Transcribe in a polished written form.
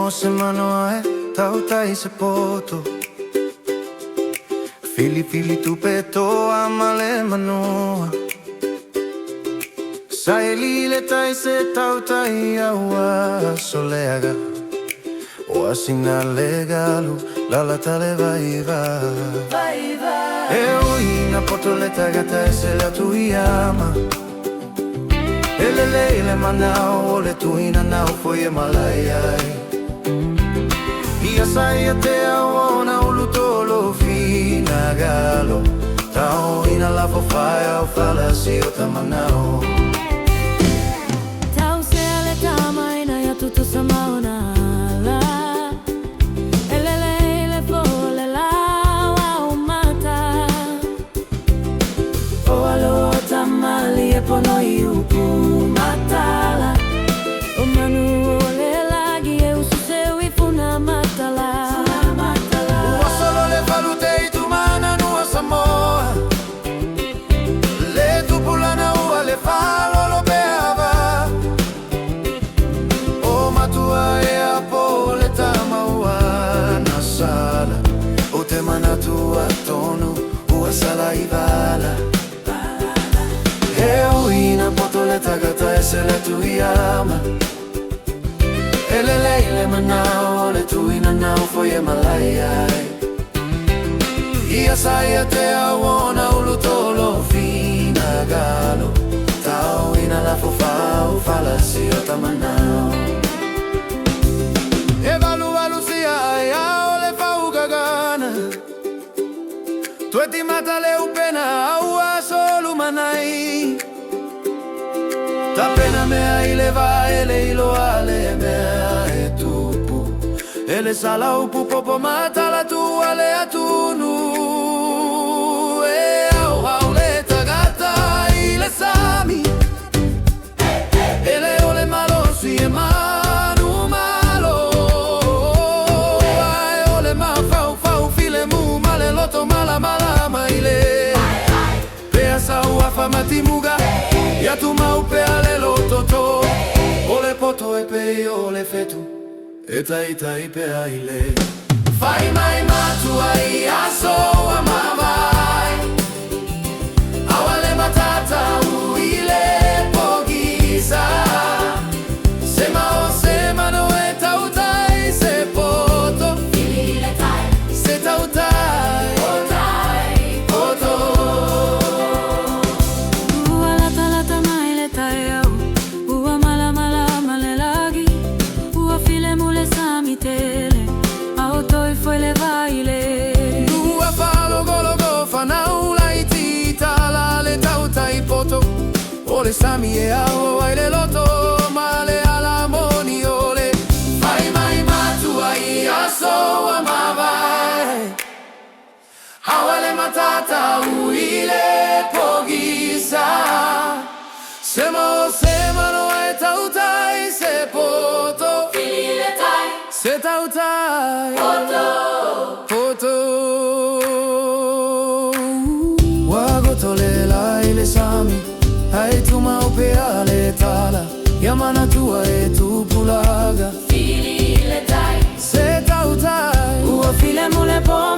se manoa e tautai se poto. Fili fili tu petoa male manoa. Sai lile tai se tautai aua soleaga. O asina legalu lala tale vaiva. E uina potoleta gata e se la tuiama. Ele manau o le tuina nau foi e malaiai. Ia sai te aona o lutolo fina galo. Tau ina la fofai o fala si o tamanao. Tau se ale tamaina ya tutu samaona la. Ele fole la wa umata. O alo tamali e pono iupu matala. O manu ole lagi e usu seu i funa matala. Ua solo le valute i tu mana nua Samoa. Le tupulana ua le falo lo beava. O matua e a pole tama ua na sala. O te mana tua tonu ua sala i vala. E uina potole tagata e se le tuiama. E le manao le tuina nau foi e malaiai. Ia sai a te aona o lutolo fina galo. Tau ina la fofau fala si o tamanao. E valu si ai ao le fau gagana. Tu ti mata le upena aua solu manai. Ta pena mea i le va e le ilo ale mea e tupu. E le sala upu popo mata la tua le atunu. E au le tagata i le sami. E le ole malo si e manu malo. Ai ole ma fau file mu male loto mala mai le. Pea sa ua famati muga. Ya tu mau pe ale lototo. Ole poto e pe o le fetu. E tai pe aile. Fai mai matu ai aso a mamai. Awale matata uile pogisa. Sema o sema no e tautai se poto. Filile tai se tautai. Poto. Ua lata mai le tai au. Ua mala male lagi. Ua file mule samitele. Autoi foi le vaile. Ua falo gologo fanau laiti tala le tautai poto. Ole sami e au ai le loto male ala moni ole. Fai mai matu ai aso amavai. Awale matata uile pogisa. Sema no e tautai se poto. Filile tai Se tautai poto. Wagotole lai le sami. Ai tu mau pe ale tala. Yamana tua e tu pulaga. Filile tai Se tautai. Ua file mule po